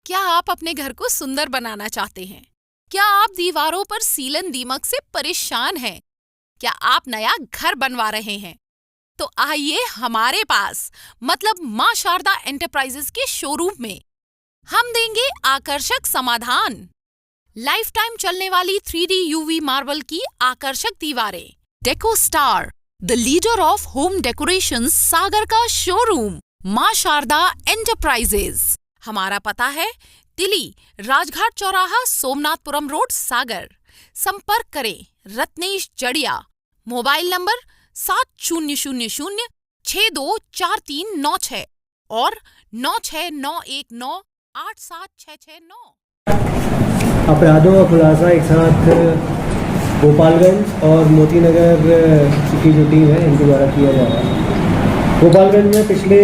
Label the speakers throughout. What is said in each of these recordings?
Speaker 1: क्या आप अपने घर को सुंदर बनाना चाहते हैं? क्या आप दीवारों पर सीलन दीमक से परेशान हैं? क्या आप नया घर बनवा रहे हैं? तो आइए हमारे पास मतलब मां शारदा एंटरप्राइजेस के शोरूम में हम देंगे आकर्षक समाधान। लाइफ टाइम चलने वाली 3D UV मार्बल की आकर्षक दीवारें। Deco Star, the leader of home decoration, Sagar का शोरूम मां शारदा एंटरप्राइजेस। हमारा पता है तिली, राजघाट चौराहा, सोमनाथपुरम रोड, सागर। संपर्क करें रत्नेश जड़िया। मोबाइल नंबर 7000624396 और 9691987669।
Speaker 2: अपराधों का खुलासा एक साथ गोपालगंज और मोतीनगर की जो टीम है इनके द्वारा किया जा रहा है। गोपालगंज में पिछले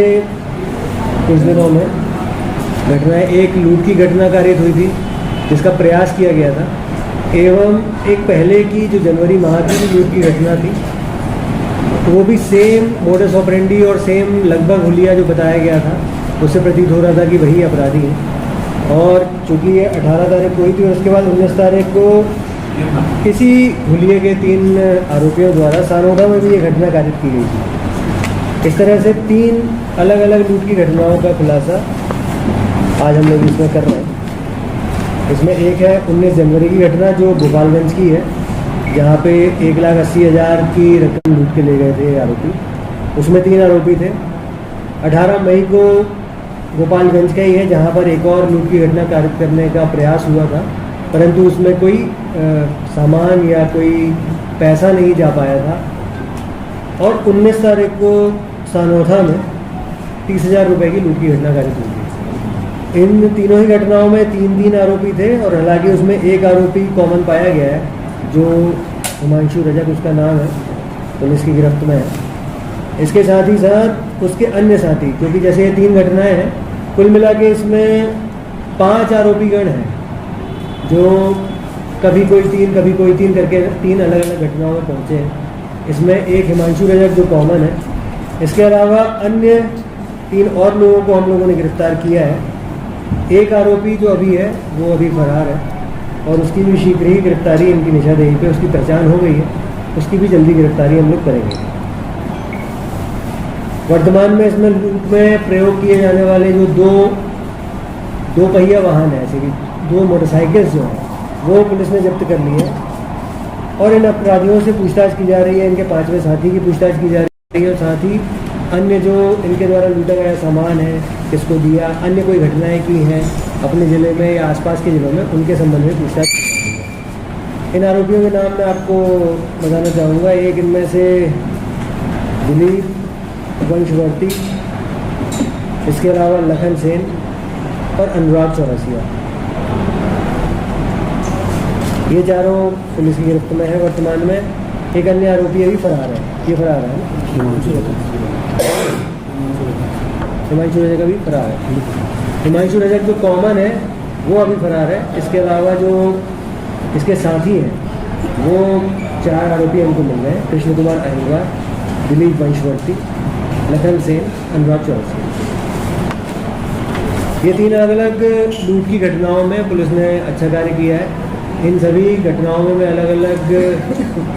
Speaker 2: कुछ दिनों में घटनाएं, एक लूट की घटना कारित हुई थी जिसका प्रयास किया गया था, एवं एक पहले की जो जनवरी माह की लूट की घटना थी वो भी सेम मोडस ऑपरेंडी और सेम लगभग हुलिया जो बताया गया था उससे प्रतीत हो रहा था कि वही अपराधी हैं। और चूँकि ये 18 तारीख को हुई थी और उसके बाद 19 तारीख को इसी हुलिये के 3 आरोपियों द्वारा सानोदा में भी ये घटना कारित की गई थी। इस तरह से 3 अलग अलग लूट की घटनाओं का खुलासा आज हम लोग इसमें कर रहे हैं। इसमें एक है 19 जनवरी की घटना जो गोपालगंज की है, जहाँ पे 1,80,000 की रकम लूट के ले गए थे आरोपी। उसमें 3 आरोपी थे। 18 मई को गोपालगंज का ही है जहाँ पर एक और लूट की घटना कारित करने का प्रयास हुआ था, परंतु उसमें कोई सामान या कोई पैसा नहीं जा पाया था। और 19 तारीख को सानोदा में 30,000 रुपये की लूट की घटना कारित हुई थी। इन तीनों ही घटनाओं में 3 आरोपी थे और हालांकि उसमें एक आरोपी कॉमन पाया गया है जो हिमांशु रजक उसका नाम है, पुलिस की गिरफ्त में है। इसके साथ ही साथ उसके अन्य साथी, क्योंकि जैसे ये 3 घटनाएं हैं, कुल मिला के इसमें 5 आरोपीगण हैं जो कभी कोई 3 कभी कोई 3 करके 3 अलग अलग घटनाओं में पहुँचे हैं। इसमें एक हिमांशु रजक जो कॉमन है, इसके अलावा अन्य 3 और लोगों को हम लोगों ने गिरफ्तार किया है। एक आरोपी जो अभी है वो अभी फरार है और उसकी भी शीघ्र ही गिरफ्तारी इनकी निशानदेही पे उसकी पहचान हो गई है, उसकी भी जल्दी गिरफ्तारी हम लोग करेंगे। वर्तमान में इसमें लूट में प्रयोग किए जाने वाले जो दो पहिया वाहन है, जैसे कि 2 मोटरसाइकिल्स जो हैं वो पुलिस ने जब्त कर ली है और इन अपराधियों से पूछताछ की जा रही है। इनके 5वें साथी की पूछताछ की जा रही है और साथ ही अन्य जो इनके द्वारा लूटा गया सामान है, किसको दिया, अन्य कोई घटनाएं की हैं अपने ज़िले में या आसपास के ज़िलों में, उनके संबंध में पूछताछ। इन आरोपियों के नाम मैं आपको बताना चाहूँगा। एक इनमें से दिलीप वंशवर्ती, इसके अलावा लखन सेन और अनुराग चौरसिया, ये चारों पुलिस की गिरफ्त में है वर्तमान में। एक अन्य आरोपी अभी फरार है, ये फरार है हिमांशु रजक अभी फरार है। हिमांशु रजक जो कॉमन है वो अभी फरार है। इसके अलावा जो इसके साथी हैं वो 4 आरोपी हमको मिल गए हैं। कृष्ण कुमार अहिंगार, दिलीप वंशवर्ती, लखन सेन, अनुराग चौरसिया। ये 3 अलग अलग लूट की घटनाओं में पुलिस ने अच्छा कार्य किया है। इन सभी घटनाओं में अलग अलग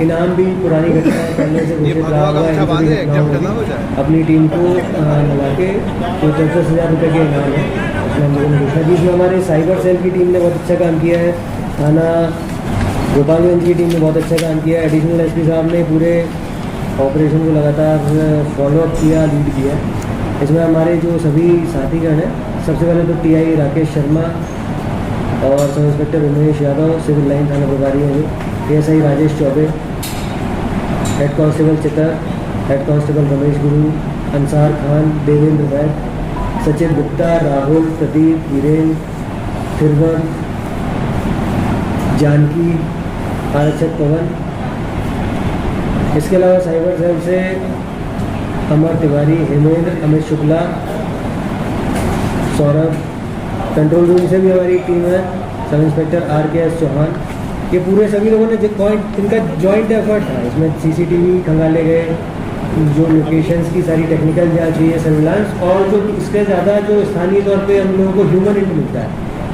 Speaker 2: इनाम भी पुरानी घटनाएं पहले से घोषित रहा हुआ है। अपनी टीम को लगा के 10,000 रुपये के इनाम है उसमें हम लोगों ने घोषणा की। इसमें हमारे साइबर सेल की टीम ने बहुत अच्छा काम किया है, थाना गोपालगंज की टीम ने बहुत अच्छा काम किया है, एडिशनल SP साहब ने पूरे ऑपरेशन को लगातार फॉलोअप किया, लीड किया। इसमें हमारे जो सभी साथीगण हैं, सबसे पहले तो TI राकेश शर्मा और sub inspector Umesh Yadav, civil line थाना प्रभारी हैं, ASI Rajesh Chaube, head constable Chitar, head constable Ramesh Guru, Ansar Khan, Devendra वैद, सचिन गुप्ता, राहुल, प्रदीप, वीरेंद्र, थिरवन, जानकी, आरक्षक पवन। इसके अलावा साइबर सेल से अमर तिवारी, हेमेंद्र, अमित शुक्ला, सौरभ। कंट्रोल रूम से भी हमारी टीम है, सब इंस्पेक्टर RKS चौहान। ये पूरे सभी लोगों ने इनका जॉइंट एफर्ट था। इसमें CCTV खंगाले गए, जो लोकेशंस की सारी टेक्निकल जांच हुई है, सर्विलांस, और जो इसके ज़्यादा जो स्थानीय तौर पे हम लोगों को ह्यूमन इंट मिलता है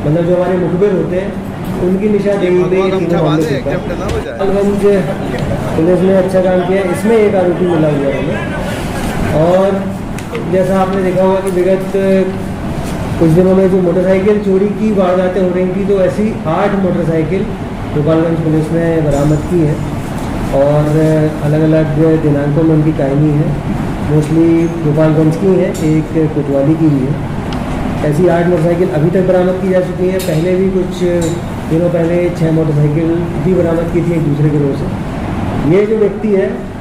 Speaker 2: मतलब जो हमारे मुखबिर होते हैं उनकी निशानदेही पे ये तीनों मामले छुपा है। गोपालगंज पुलिस ने अच्छा काम किया, इसमें एक आरोपी मिला हुआ है हमें। और जैसा आपने देखा होगा कि विगत कुछ दिनों में जो मोटरसाइकिल चोरी की वारदातें हो रही थी, तो ऐसी 8 मोटरसाइकिल गोपालगंज पुलिस ने बरामद की है और अलग अलग दिनांकों में उनकी कायमी है। मोस्टली गोपालगंज की है, एक कोतवाली की भी है। ऐसी 8 मोटरसाइकिल अभी तक बरामद की जा चुकी हैं। पहले भी कुछ दिनों पहले 6 मोटरसाइकिल भी बरामद की थी एक दूसरे गिरोह से। ये जो व्यक्ति है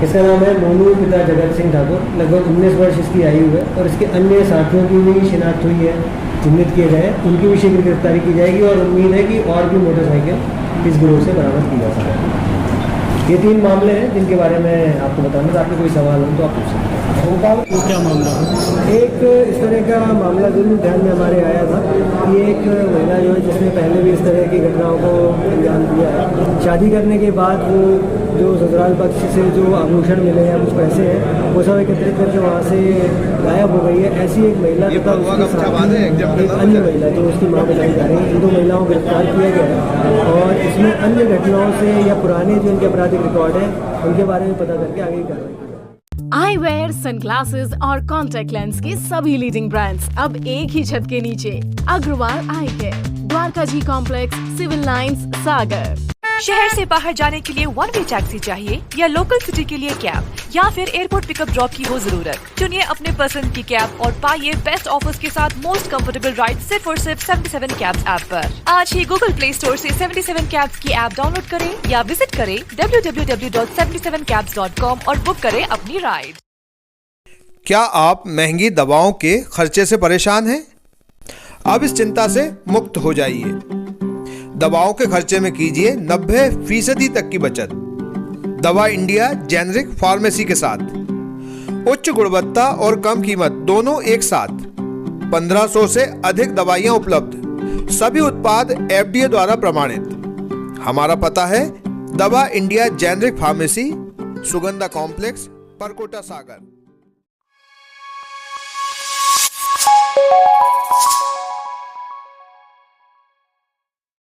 Speaker 2: इसका नाम है मोनू पिता जगत सिंह ठाकुर, लगभग 19 वर्ष इसकी आयु है और इसके अन्य साथियों की भी शिनाख्त हुई है, चिन्हित किए गए हैं। उनकी भी शीघ्र गिरफ्तारी की जाएगी और उम्मीद है कि और भी मोटरसाइकिल इस गिरोह से बरामद की जा सके। ये 3 मामले हैं जिनके बारे में आपको बताना था। आपके कोई सवाल हो तो आप पूछ सकते हैं।
Speaker 3: भोपाल को क्या मामला है?
Speaker 2: एक इस तरह का मामला जरूर ध्यान में हमारे आया था कि एक महिला जो है जिसने पहले भी इस तरह की घटनाओं को अंजाम दिया है, शादी करने के बाद वो जो ससुराल पक्ष से जो आभूषण मिले हैं, कुछ पैसे हैं, वो सब एकत्रित करके वहाँ से गायब हो गई है। ऐसी एक महिला तथा उसके साथ एक अन्य महिला जो उसकी माँ बताई जा रही है, इन 2 महिलाओं को गिरफ्तार किया गया है और इसमें अन्य घटनाओं से या पुराने जो इनके आपराधिक रिकॉर्ड है उनके बारे में पता करके आगे की कार्रवाई की जाए।
Speaker 4: आईवेयर, सनग्लासेस और कॉन्टैक्ट लेंस के सभी लीडिंग ब्रांड्स अब एक ही छत के नीचे। अग्रवाल आई केयर, द्वारका जी कॉम्प्लेक्स, सिविल लाइंस, सागर।
Speaker 5: शहर से बाहर जाने के लिए 1 वे टैक्सी चाहिए या लोकल सिटी के लिए कैब या फिर एयरपोर्ट पिकअप ड्रॉप की हो जरूरत? चुनिए अपने पसंद की कैब और पाइए बेस्ट ऑफर्स के साथ मोस्ट कंफर्टेबल राइड सिर्फ और सिर्फ 77 कैब्स ऐप पर। आज ही गूगल प्ले स्टोर से 77 कैब्स की ऐप डाउनलोड करें या विजिट करें www.77cabs.com और बुक करें अपनी राइड।
Speaker 6: क्या आप महंगी दवाओं के खर्चे से परेशान हैं? अब इस चिंता से मुक्त हो जाइए। दवाओं के खर्चे में कीजिए 90% तक की बचत। दवा इंडिया जेनेरिक फार्मेसी के साथ उच्च गुणवत्ता और कम कीमत दोनों एक साथ। 1500 से अधिक दवाइयां उपलब्ध, सभी उत्पाद FDA द्वारा प्रमाणित। हमारा पता है Dawa India generic pharmacy, Sugandha complex, Parkota, सागर।